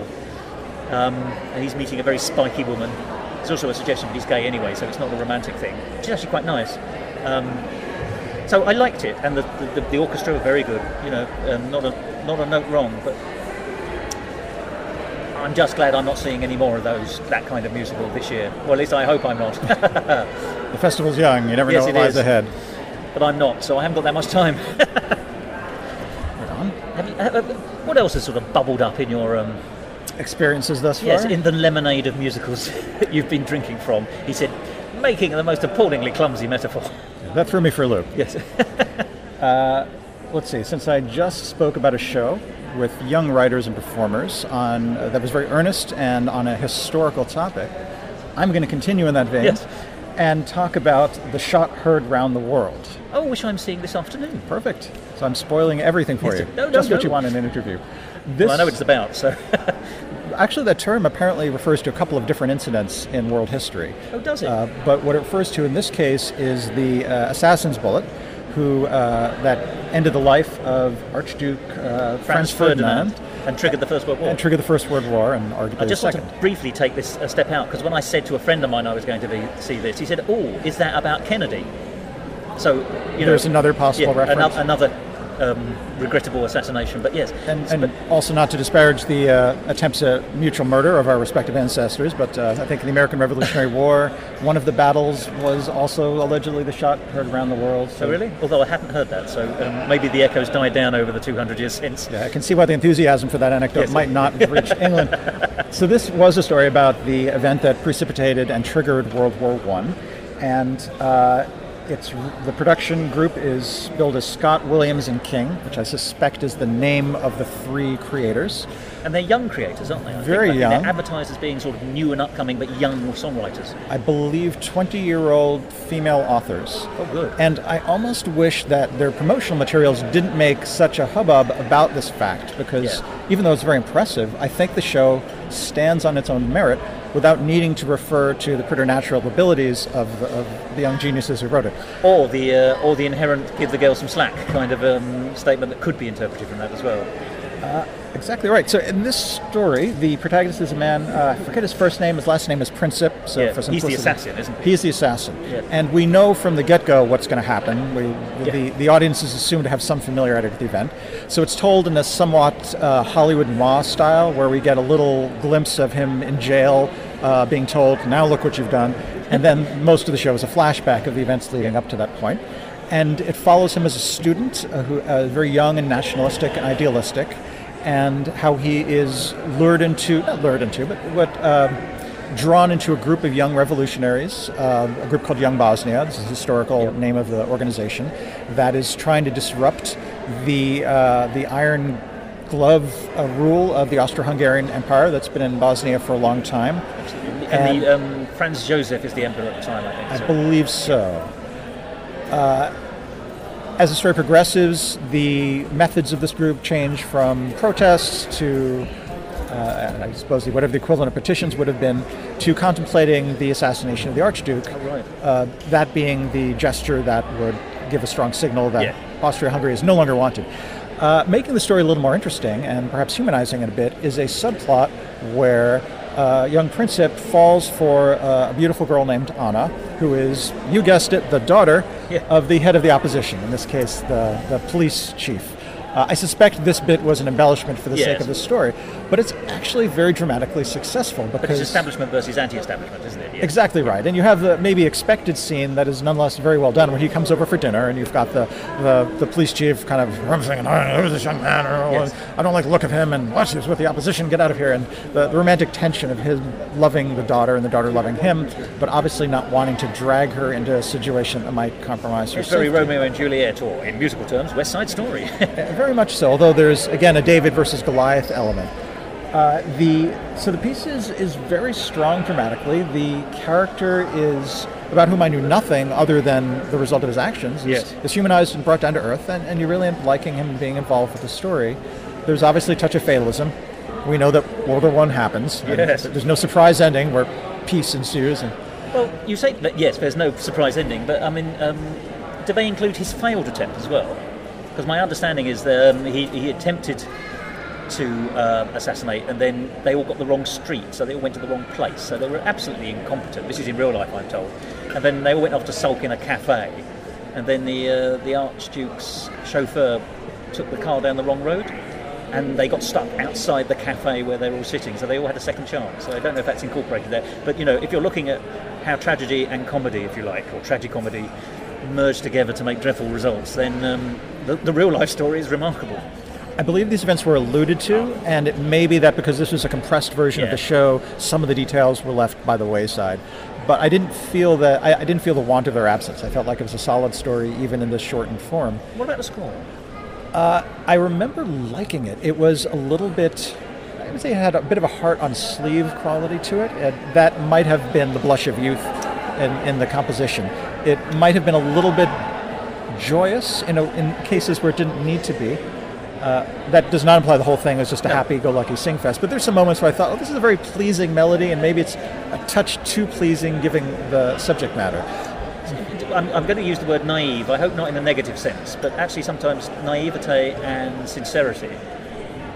And he's meeting a very spiky woman. There's also a suggestion that he's gay anyway, so it's not a romantic thing, which is actually quite nice. So I liked it, and the orchestra were very good. You know, not a note wrong, but I'm just glad I'm not seeing any more of that kind of musical this year. Well, at least I hope I'm not. The festival's young, you never know what lies ahead. But I'm not, so I haven't got that much time. Right on. What else has sort of bubbled up in your experiences thus far? Yes, in the lemonade of musicals that you've been drinking from. He said, making the most appallingly clumsy metaphor. That threw me for a loop. Yes. Let's see, since I just spoke about a show with young writers and performers that was very earnest and on a historical topic, I'm going to continue in that vein and talk about The Shot Heard Round the World. Oh, which I'm seeing this afternoon. Perfect. So I'm spoiling everything for you. Just what you want in an interview. Well, I know what it's about, so... Actually, that term apparently refers to a couple of different incidents in world history. Oh, does it? But what it refers to in this case is the assassin's bullet, that ended the life of Archduke Franz Ferdinand. And triggered the First World War. And triggered the First World War, and arguably the Second. I just want to briefly take this a step out, because when I said to a friend of mine I was going to see this, he said, "Oh, is that about Kennedy?" So, there's another possible reference. regrettable assassination. But yes, and also not to disparage the attempts at mutual murder of our respective ancestors, but I think in the American Revolutionary War, one of the battles was also allegedly the shot heard around the world. So really? Although I hadn't heard that, so maybe the echoes died down over the 200 years since. Yeah, I can see why the enthusiasm for that anecdote might not have reached England. So this was a story about the event that precipitated and triggered World War I, and the production group is billed as Scott, Williams, and King, which I suspect is the name of the three creators. And they're young creators, aren't they? Very young. They're advertised as being sort of new and upcoming, but young songwriters. I believe 20-year-old female authors. Oh, good. And I almost wish that their promotional materials didn't make such a hubbub about this fact, because even though it's very impressive, I think the show stands on its own merit without needing to refer to the preternatural abilities of the young geniuses who wrote it. Or the inherent give the girl some slack kind of statement that could be interpreted from that as well. Exactly right. So in this story, the protagonist is a man, I forget his first name, his last name is Princip. So for he's the assassin, isn't he? He's the assassin. Yeah. And we know from the get-go what's going to happen. The audience is assumed to have some familiarity with the event. So it's told in a somewhat Hollywood noir style, where we get a little glimpse of him in jail being told, now look what you've done. And then most of the show is a flashback of the events leading up to that point. And it follows him as a student, who very young and nationalistic and idealistic, and how he is drawn into a group of young revolutionaries, a group called Young Bosnia. This is the historical name of the organization that is trying to disrupt the iron glove rule of the Austro-Hungarian Empire that's been in Bosnia for a long time. And Franz Joseph is the emperor at the time, I think. I believe so. As the story progresses, the methods of this group change from protests to, I suppose, whatever the equivalent of petitions would have been, to contemplating the assassination of the Archduke. Oh, right. That being the gesture that would give a strong signal that Austria-Hungary is no longer wanted. Making the story a little more interesting and perhaps humanizing it a bit is a subplot where young Princip falls for a beautiful girl named Anna, who is, you guessed it, the daughter of the head of the opposition, in this case the police chief. I suspect this bit was an embellishment for the sake of the story, but it's actually very dramatically successful because... But it's establishment versus anti-establishment, isn't it? Yeah. Exactly right. And you have the maybe expected scene that is nonetheless very well done, where he comes over for dinner and you've got the police chief kind of thinking, oh, who's this young man? I don't like the look of him, and watch, he's with the opposition, get out of here. And the romantic tension of him loving the daughter and the daughter loving him, but obviously not wanting to drag her into a situation that might compromise her It's very safety. Romeo and Juliet, or in musical terms, West Side Story. Very much so, although there's, again, a David versus Goliath element. So the piece is very strong dramatically. The character is, about whom I knew nothing other than the result of his actions, is humanized and brought down to earth, and you really end up liking him and being involved with the story. There's obviously a touch of fatalism. We know that World War I happens. Yes. There's no surprise ending where peace ensues. Well, you say that, yes, there's no surprise ending, but I mean, do they include his failed attempt as well? Because my understanding is that he attempted to assassinate, and then they all got the wrong street, so they all went to the wrong place. So they were absolutely incompetent. This is in real life, I'm told. And then they all went off to sulk in a cafe, and then the Archduke's chauffeur took the car down the wrong road, and they got stuck outside the cafe where they were all sitting. So they all had a second chance. So I don't know if that's incorporated there. But you know, if you're looking at how tragedy and comedy, if you like, or tragicomedy, merge together to make dreadful results, then the real life story is remarkable. I believe these events were alluded to, and it may be that because this was a compressed version of the show, some of the details were left by the wayside. But I didn't feel that I didn't feel the want of their absence. I felt like it was a solid story, even in this shortened form. What about the score? I remember liking it. It was a little bit, I would say it had a bit of a heart on sleeve quality to it. That might have been the blush of youth in the composition. It might have been a little bit joyous in cases where it didn't need to be. That does not imply the whole thing was just a happy-go-lucky sing-fest, but there's some moments where I thought, this is a very pleasing melody, and maybe it's a touch too pleasing given the subject matter. I'm going to use the word naive. I hope not in a negative sense, but actually sometimes naivete and sincerity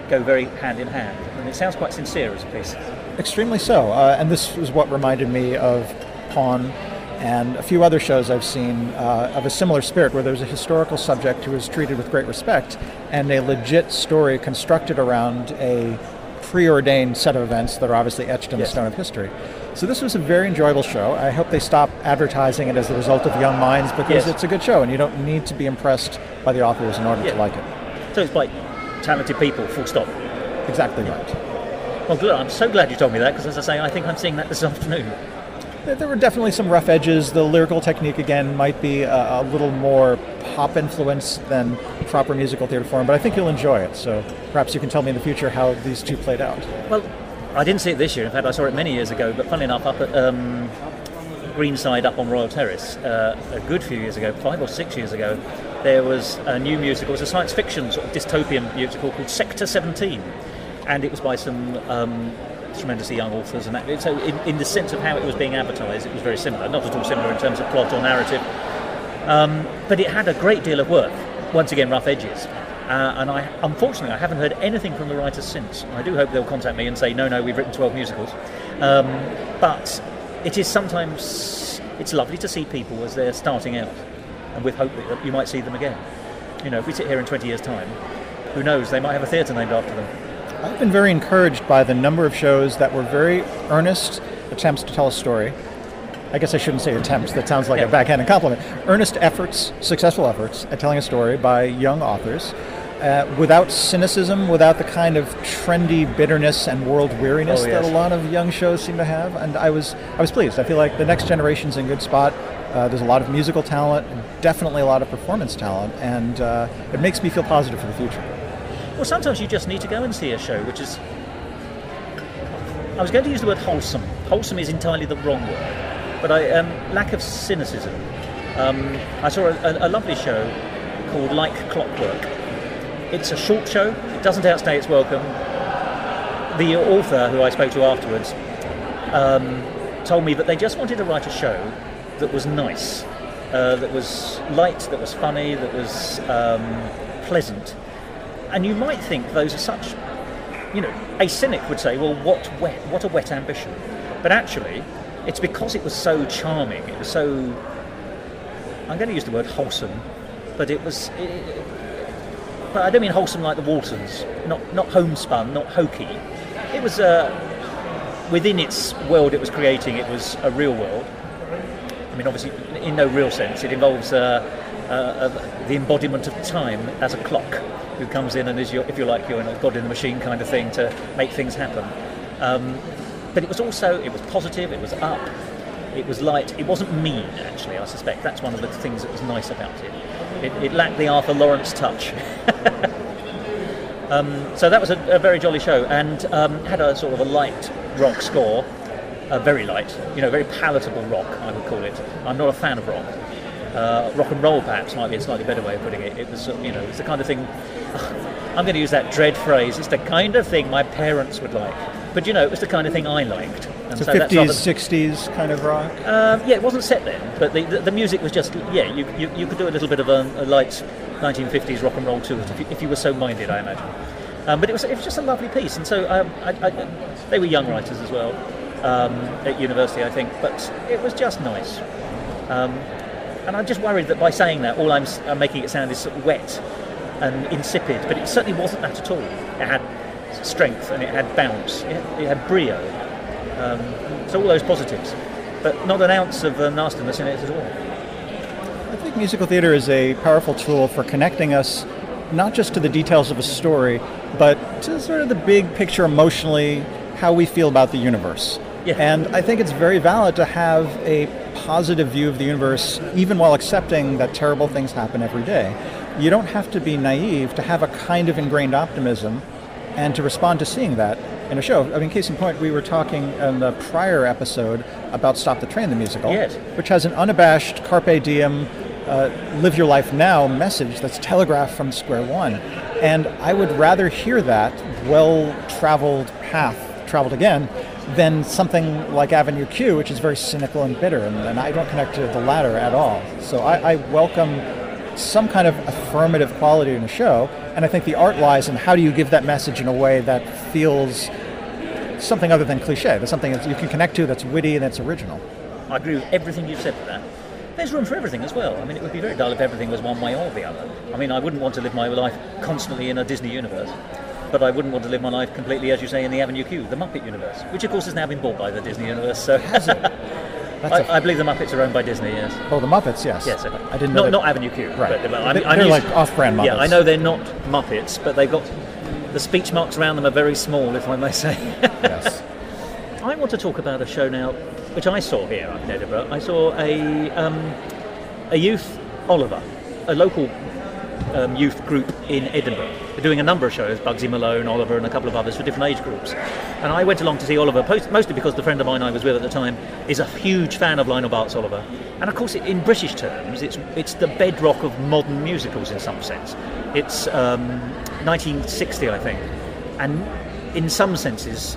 go very hand in hand, and it sounds quite sincere as a piece. Extremely so, and this is what reminded me of Pawn, and a few other shows I've seen of a similar spirit, where there's a historical subject who is treated with great respect, and a legit story constructed around a preordained set of events that are obviously etched in the stone of history. So this was a very enjoyable show. I hope they stop advertising it as the result of young minds, because it's a good show, and you don't need to be impressed by the authors in order to like it. So it's by talented people, full stop. Exactly right. Well, good. I'm so glad you told me that, because as I say, I think I'm seeing that this afternoon. There were definitely some rough edges. The lyrical technique, again, might be a little more pop influence than proper musical theater form, but I think you'll enjoy it. So perhaps you can tell me in the future how these two played out. Well, I didn't see it this year. In fact, I saw it many years ago, but funnily enough, up at Greenside up on Royal Terrace, a good few years ago, 5 or 6 years ago, there was a new musical. It was a science fiction sort of dystopian musical called Sector 17, and it was by some tremendously young authors, and that. So in the sense of how it was being advertised, it was very similar, not at all similar in terms of plot or narrative, but it had a great deal of work, once again rough edges, and unfortunately I haven't heard anything from the writers since. I do hope they'll contact me and say no, we've written 12 musicals, but it is sometimes, it's lovely to see people as they're starting out, and with hope that you might see them again. You know, if we sit here in 20 years' time, who knows, they might have a theatre named after them. I've been very encouraged by the number of shows that were very earnest attempts to tell a story. I guess I shouldn't say attempts, that sounds like a backhanded compliment. Earnest efforts, successful efforts at telling a story by young authors, without cynicism, without the kind of trendy bitterness and world weariness that a lot of young shows seem to have. And I was pleased. I feel like the next generation's in a good spot. There's a lot of musical talent, definitely a lot of performance talent, and it makes me feel positive for the future. Well, sometimes you just need to go and see a show, which is... I was going to use the word wholesome. Wholesome is entirely the wrong word, but lack of cynicism. I saw a lovely show called Like Clockwork. It's a short show. It doesn't outstay its welcome. The author, who I spoke to afterwards, told me that they just wanted to write a show that was nice, that was light, that was funny, that was pleasant. And you might think those are such, you know, a cynic would say, well, what a wet ambition. But actually, it's because it was so charming, it was so, I'm going to use the word wholesome, but but I don't mean wholesome like the Waltons, not homespun, not hokey. It was, within its world it was creating, it was a real world. I mean, obviously, in no real sense, it involves the embodiment of time as a clock, who comes in and is, if you like, you're a god in the machine kind of thing to make things happen. But it was also, it was positive, it was up, it was light, it wasn't mean, actually, I suspect. That's one of the things that was nice about it. It lacked the Arthur Lawrence touch. So that was a very jolly show, and had a sort of a light rock score, very light, very palatable rock, I would call it. I'm not a fan of rock. Rock and roll, perhaps, might be a slightly better way of putting it. It was, it's the kind of thing, I'm going to use that dread phrase, it's the kind of thing my parents would like. But, it was the kind of thing I liked. And so 50s, 60s kind of rock? Yeah, it wasn't set then, but the music was just, you could do a little bit of a light 1950s rock and roll to it, if you were so minded, I imagine. But it was just a lovely piece, and so they were young writers as well, at university, I think, but it was just nice. And I'm just worried that by saying that, all I'm making it sound is sort of wet and insipid, but it certainly wasn't that at all. It had strength and it had bounce, it had brio, so all those positives, but not an ounce of nastiness in it at all. I think musical theatre is a powerful tool for connecting us not just to the details of a story, but to sort of the big picture emotionally, how we feel about the universe. Yeah. And I think it's very valid to have a positive view of the universe, even while accepting that terrible things happen every day. You don't have to be naive to have a kind of ingrained optimism and to respond to seeing that in a show. I mean, case in point, we were talking in the prior episode about Stop the Train, the musical, yes, which has an unabashed carpe diem, live your life now message that's telegraphed from square one. And I would rather hear that well-traveled path, traveled again, than something like Avenue Q, which is very cynical and bitter, and I don't connect to the latter at all. So I welcome some kind of affirmative quality in a show, and I think the art lies in how do you give that message in a way that feels something other than cliche. That's something that you can connect to, that's witty and that's original. I agree with everything you've said for that. There's room for everything as well. I mean, it would be very dull if everything was one way or the other. I mean, I wouldn't want to live my life constantly in a Disney universe, but I wouldn't want to live my life completely, as you say, in the Avenue Q, the Muppet universe, which of course has now been bought by the Disney universe. So I believe the Muppets are owned by Disney. Yes. Oh, the Muppets, yes. Yes. I didn't know. Not Avenue Q. Right. But, they're like off-brand Muppets. Yeah, I know they're not Muppets, but they've got the speech marks around them are very small, if I may say. Yes. I want to talk about a show now, which I saw here up in Edinburgh. I saw a youth Oliver, a local youth group in Edinburgh. They're doing a number of shows, Bugsy Malone, Oliver and a couple of others for different age groups. And I went along to see Oliver, mostly because the friend of mine I was with at the time is a huge fan of Lionel Bart's Oliver. And of course, in British terms, it's the bedrock of modern musicals in some sense. It's 1960, I think. And in some senses,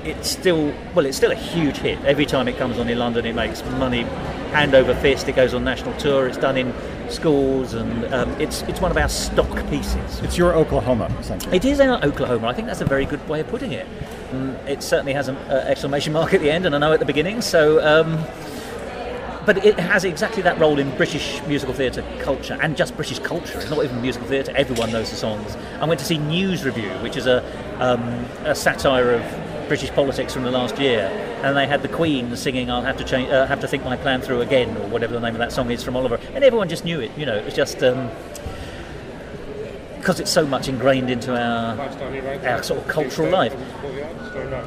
it's still a huge hit. Every time it comes on in London, it makes money hand over fist. It goes on national tour. It's done in schools, and it's one of our stock pieces. It's your Oklahoma, essentially. It is our Oklahoma. I think that's a very good way of putting it. It certainly has an exclamation mark at the end and a no at the beginning. So, but it has exactly that role in British musical theatre culture, and just British culture. It's not even musical theatre. Everyone knows the songs. I went to see News Review, which is a satire of British politics from the last year, and they had the Queen singing "I'll have to think my plan through again," or whatever the name of that song is from Oliver, and everyone just knew it. You know, it was just because it's so much ingrained into our sort of cultural life.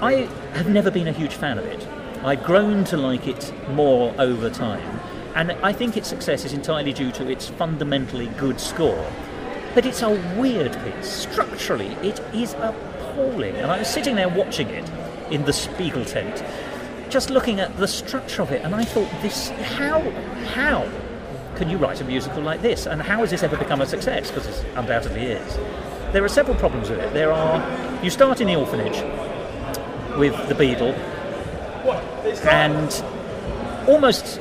I have never been a huge fan of it. I've grown to like it more over time, and I think its success is entirely due to its fundamentally good score. But it's a weird piece. Structurally, it is appalling. And I was sitting there watching it in the Spiegel tent, just looking at the structure of it, and I thought, how can you write a musical like this? And how has this ever become a success? Because it undoubtedly is. There are several problems with it. You start in the orphanage with the Beadle, and almost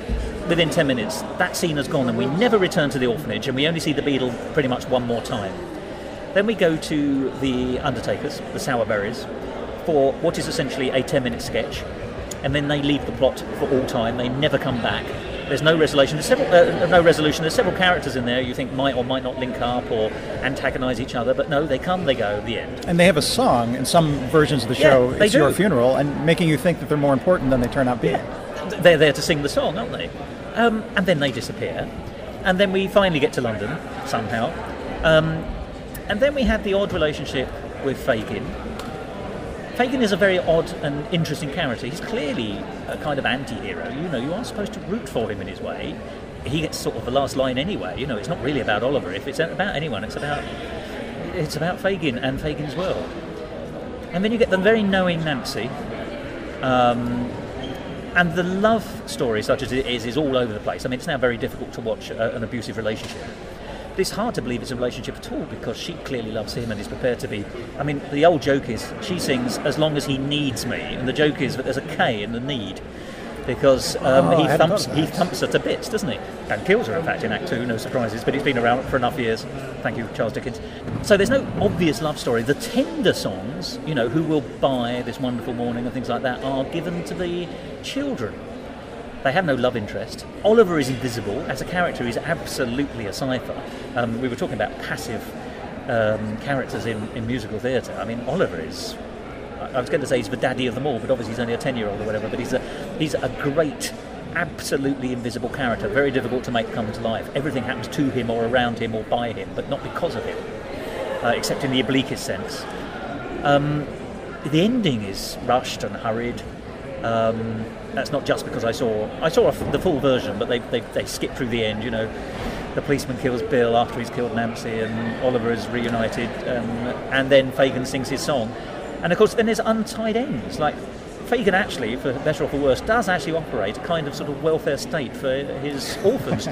within 10 minutes, that scene has gone and we never return to the orphanage, and we only see the Beadle pretty much one more time. Then we go to the Undertakers, the Sowerberries, for what is essentially a 10-minute sketch, and then they leave the plot for all time. They never come back. There's no resolution. There's several characters in there you think might or might not link up or antagonise each other, but no, they come, they go, the end. And they have a song in some versions of the show, It's Your Funeral, and making you think that they're more important than they turn out being. Yeah. They're there to sing the song, aren't they? And then they disappear. And then we finally get to London, somehow. And then we have the odd relationship with Fagin. Fagin is a very odd and interesting character. He's clearly a kind of anti-hero. You know, you are supposed to root for him in his way. He gets sort of the last line anyway. You know, it's not really about Oliver. If it's about anyone, it's about Fagin and Fagin's world. And then you get the very knowing Nancy. And the love story, such as it is all over the place. I mean, it's now very difficult to watch an abusive relationship. But it's hard to believe it's a relationship at all, because she clearly loves him and is prepared to be... I mean, the old joke is, she sings "As long as he needs me," and the joke is that there's a K in the need, because he thumps her to bits, doesn't he? And kills her, in fact, in Act 2, no surprises, but it's been around for enough years. Thank you, Charles Dickens. So there's no obvious love story. The tender songs, you know, "Who Will Buy This Wonderful Morning" and things like that, are given to the children. They have no love interest. Oliver is invisible. As a character, he's absolutely a cipher. We were talking about passive characters in musical theatre. I mean, Oliver is... I was going to say he's the daddy of them all, but obviously he's only a 10-year-old or whatever, but he's a great, absolutely invisible character, very difficult to make come to life. Everything happens to him or around him or by him, but not because of him, except in the obliquest sense. The ending is rushed and hurried. That's not just because I saw the full version, but they skip through the end. You know, the policeman kills Bill after he's killed Nancy, and Oliver is reunited, and then Fagin sings his song, and of course then there's untied ends. Like, Fagin actually, for better or for worse, does actually operate a kind of sort of welfare state for his orphans.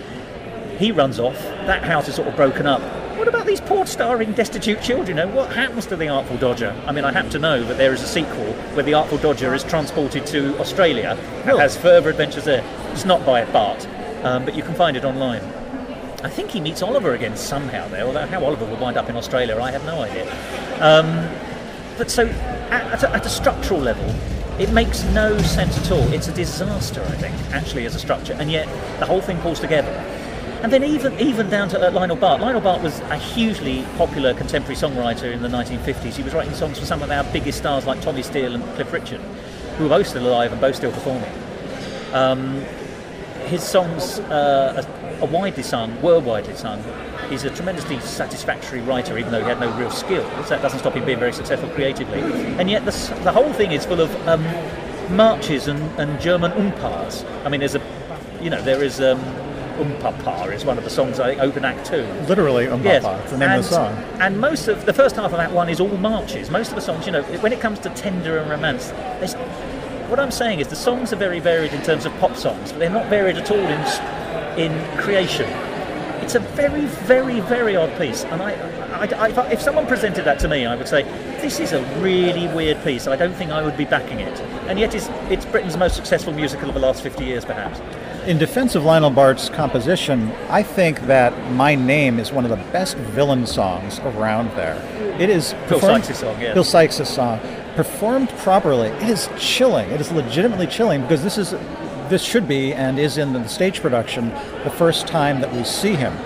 He runs off. That house is sort of broken up. What about these poor starving destitute children? You know, what happens to the Artful Dodger? I mean, I happen to know that there is a sequel where the Artful Dodger is transported to Australia and has further adventures there. It's not by Bart, but you can find it online. I think he meets Oliver again somehow there, although how Oliver will wind up in Australia, I have no idea. But so, at a structural level, It makes no sense at all. It's a disaster, I think, actually, as a structure, and yet the whole thing pulls together. And then even down to Lionel Bart. Lionel Bart was a hugely popular contemporary songwriter in the 1950s. He was writing songs for some of our biggest stars like Tommy Steele and Cliff Richard, who are both still alive and both still performing. His songs are widely sung, were widely sung. He's a tremendously satisfactory writer, even though he had no real skills. That doesn't stop him being very successful creatively. And yet the whole thing is full of marches and German umpas. I mean, there is Umpapa is one of the songs, I think, open Act 2. Literally Umpapa, yes. It's the name of the song. And most of the first half of Act 1 is all marches. Most of the songs, when it comes to tender and romance, what I'm saying is the songs are very varied in terms of pop songs, but they're not varied at all in creation. It's a very, very, very odd piece, and if someone presented that to me, I would say, this is a really weird piece. I don't think I would be backing it. And yet it's Britain's most successful musical of the last 50 years, perhaps. In defense of Lionel Bart's composition, I think that My Name is one of the best villain songs around there. It is Bill Sykes' song, yeah. Bill Sykes' song. Performed properly, it is chilling. It is legitimately chilling, because this should be, and is in the stage production, the first time that we see him.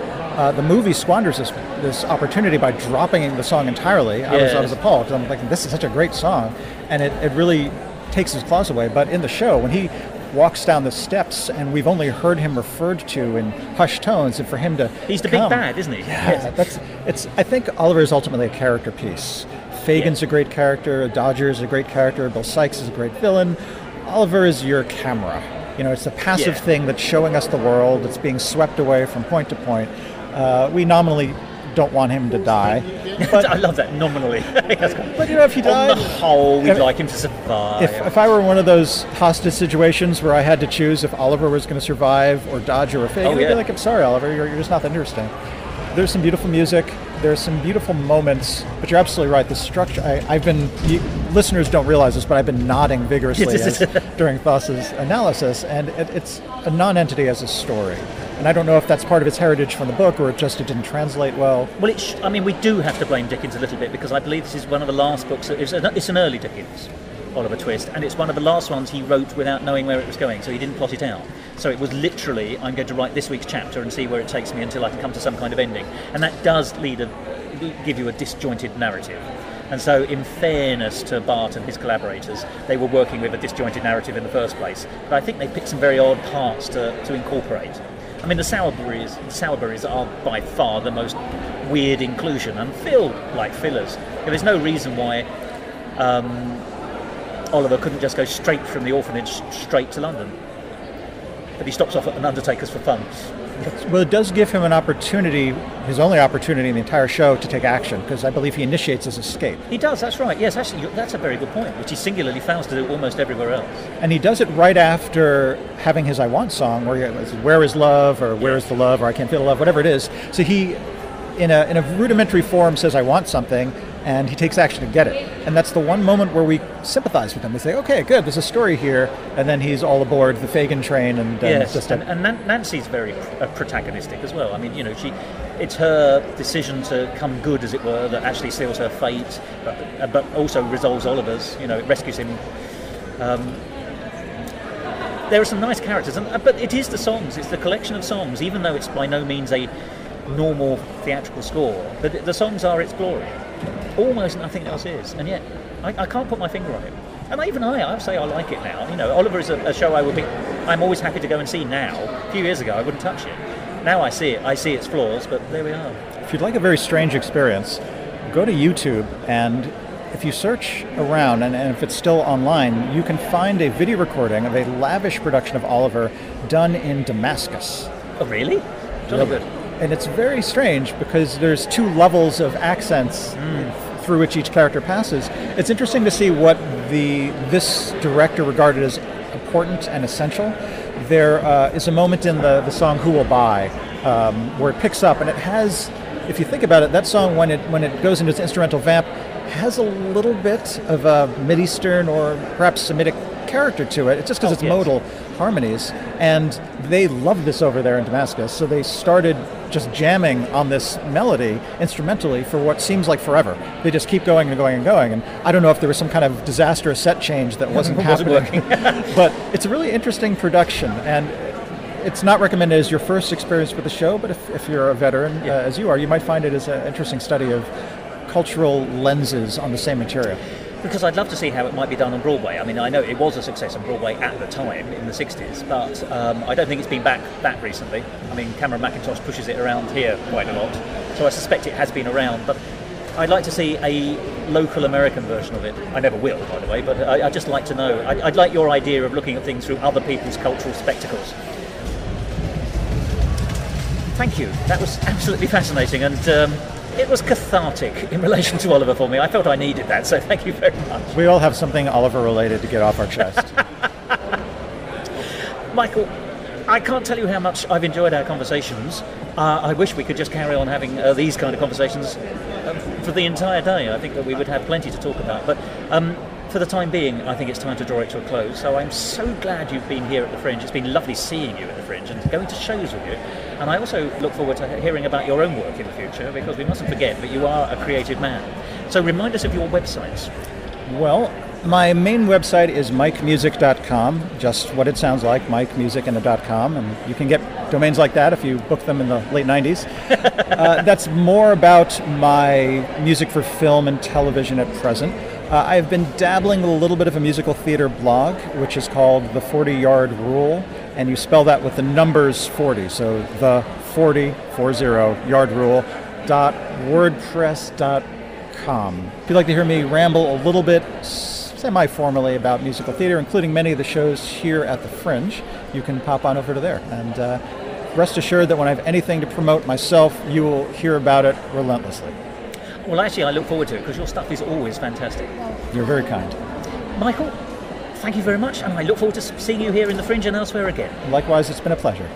The movie squanders this opportunity by dropping the song entirely. Yes. I was appalled, because I'm like, this is such a great song, and it really takes his claws away. But in the show, when he walks down the steps, and we've only heard him referred to in hushed tones, and for him to he's the big bad, isn't he? Yeah, I think Oliver is ultimately a character piece. Fagin's a great character, Dodger is a great character, Bill Sykes is a great villain. Oliver is your camera. It's a passive thing that's showing us the world. It's being swept away from point to point. We nominally don't want him to die. But I love that, nominally. But if he died, on the whole, we'd like him to survive. If I were in one of those hostage situations where I had to choose if Oliver was going to survive or Dodger or Fagin, I'd be like, I'm sorry, Oliver, you're just not that interesting. There's some beautiful music. There's some beautiful moments, but you're absolutely right. The structure, listeners don't realize this, but I've been nodding vigorously during Foss's analysis, and it's a non-entity as a story. And I don't know if that's part of its heritage from the book, or it didn't translate well. Well, we do have to blame Dickens a little bit, because I believe this is one of the last books. It's an early Dickens, Oliver Twist, and it's one of the last ones he wrote without knowing where it was going, so he didn't plot it out. So it was literally, I'm going to write this week's chapter and see where it takes me until I can come to some kind of ending. And that does give you a disjointed narrative. And so, in fairness to Bart and his collaborators, they were working with a disjointed narrative in the first place. But I think they picked some very odd parts to incorporate. I mean, the Sowerberries are by far the most weird inclusion and feel like fillers. There's no reason why Oliver couldn't just go straight from the orphanage straight to London. But he stops off at an undertaker's for fun. Well, it does give him an opportunity, his only opportunity in the entire show, to take action, because I believe he initiates his escape. He does, that's right. Yes, actually, that's a very good point, which he singularly fails to do almost everywhere else. And he does it right after having his I Want song, where is love, or where is the love, or I can't feel the love, whatever it is. So he, in a rudimentary form, says, I want something, and he takes action to get it. And that's the one moment where we sympathize with him. We say, okay, good, there's a story here, and then he's all aboard the Fagin train. And Nancy's very protagonistic as well. I mean, it's her decision to come good, as it were, that actually seals her fate, but also resolves Oliver's. It rescues him. There are some nice characters, but it is the songs. It's the collection of songs, even though it's by no means a normal theatrical score. But the songs are its glory. Almost nothing else is, and yet I can't put my finger on it. And I would say I like it now. Oliver is a show I'm always happy to go and see now. A few years ago, I wouldn't touch it. Now I see it. I see its flaws, but there we are. If you'd like a very strange experience, go to YouTube, and if you search around, and if it's still online, you can find a video recording of a lavish production of Oliver done in Damascus. Oh, really? Jolly good. And it's very strange, because there's two levels of accents through which each character passes. It's interesting to see what this director regarded as important and essential. There is a moment in the song Who Will Buy where it picks up, and it has, if you think about it, that song when it goes into its instrumental vamp has a little bit of a Mideastern or perhaps Semitic character to it. It's just because it's modal. harmonies, and they loved this over there in Damascus, so they started just jamming on this melody instrumentally for what seems like forever. They just keep going and going and going, and I don't know if there was some kind of disastrous set change that wasn't happening, but it's a really interesting production, and it's not recommended as your first experience with the show, but if you're a veteran, as you are, you might find it as an interesting study of cultural lenses on the same material. Because I'd love to see how it might be done on Broadway. I mean, I know it was a success on Broadway at the time, in the 60s, but I don't think it's been back that recently. I mean, Cameron Mackintosh pushes it around here quite a lot, so I suspect it has been around, but I'd like to see a local American version of it. I never will, by the way, but I'd just like to know. I'd like your idea of looking at things through other people's cultural spectacles. Thank you. That was absolutely fascinating, and it was cathartic in relation to Oliver for me. I felt I needed that, so thank you very much. We all have something Oliver related to get off our chest. Michael, I can't tell you how much I've enjoyed our conversations. I wish we could just carry on having these kind of conversations for the entire day. I think that we would have plenty to talk about. But for the time being, I think it's time to draw it to a close. So I'm so glad you've been here at the Fringe. It's been lovely seeing you at the Fringe and going to shows with you. And I also look forward to hearing about your own work in the future, because we mustn't forget that you are a creative man. So remind us of your websites. Well, my main website is mikemusic.com, just what it sounds like, mikemusic and a .com, and you can get domains like that if you book them in the late 90s. That's more about my music for film and television at present. I've been dabbling a little bit of a musical theater blog, which is called The 40-Yard Rule, and you spell that with the numbers 40, so the 40 yard rule .wordpress.com. If you'd like to hear me ramble a little bit semi-formally about musical theater, including many of the shows here at the Fringe, you can pop on over to there. And rest assured that when I have anything to promote myself, you will hear about it relentlessly. Well, actually, I look forward to it, because your stuff is always fantastic. You're very kind. Michael, thank you very much, and I look forward to seeing you here in the Fringe and elsewhere again. Likewise, it's been a pleasure.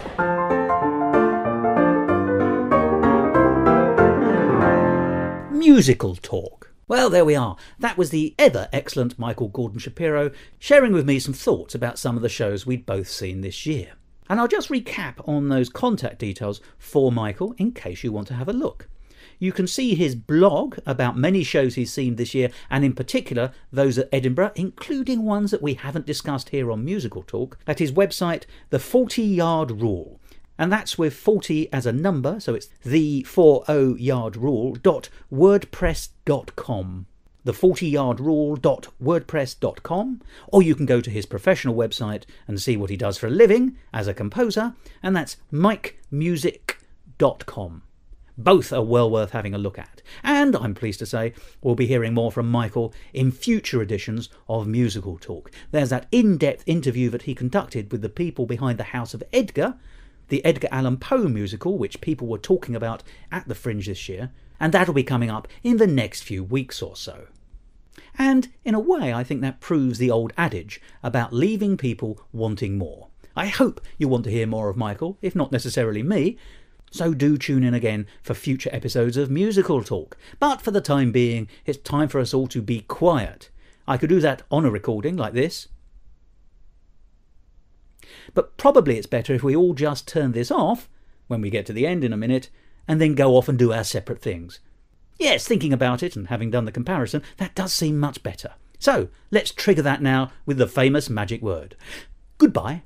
Musical talk. Well, there we are. That was the ever excellent Michael Gordon Shapiro sharing with me some thoughts about some of the shows we'd both seen this year. And I'll just recap on those contact details for Michael in case you want to have a look. You can see his blog about many shows he's seen this year, and in particular those at Edinburgh, including ones that we haven't discussed here on Musical Talk, at his website, The 40-Yard Rule. And that's with 40 as a number, so it's the 40yardrule.wordpress.com. The 40yardrule.wordpress.com, or you can go to his professional website and see what he does for a living as a composer, and that's mikemusic.com. Both are well worth having a look at. And I'm pleased to say we'll be hearing more from Michael in future editions of Musical Talk. There's that in-depth interview that he conducted with the people behind the House of Edgar, the Edgar Allan Poe musical, which people were talking about at the Fringe this year, and that'll be coming up in the next few weeks or so. And in a way, I think that proves the old adage about leaving people wanting more. I hope you want to hear more of Michael, if not necessarily me, so do tune in again for future episodes of Musical Talk. But for the time being, it's time for us all to be quiet. I could do that on a recording like this, but probably it's better if we all just turn this off when we get to the end in a minute, and then go off and do our separate things. Yes, thinking about it and having done the comparison, that does seem much better. So let's trigger that now with the famous magic word. Goodbye.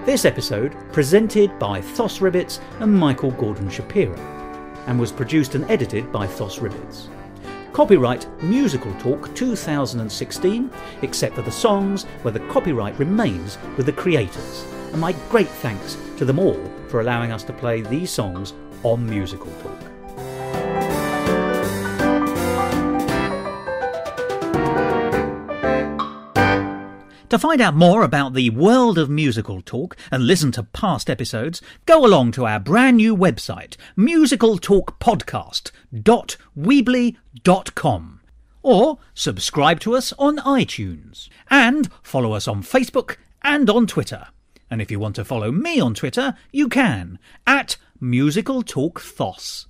This episode presented by Thos Ribbits and Michael Gordon Shapiro, and was produced and edited by Thos Ribbits. Copyright Musical Talk 2016, except for the songs where the copyright remains with the creators. And my great thanks to them all for allowing us to play these songs on Musical Talk. To find out more about the world of Musical Talk and listen to past episodes, go along to our brand new website, musicaltalkpodcast.weebly.com, or subscribe to us on iTunes, and follow us on Facebook and on Twitter. And if you want to follow me on Twitter, you can, at Musical Talk Thos.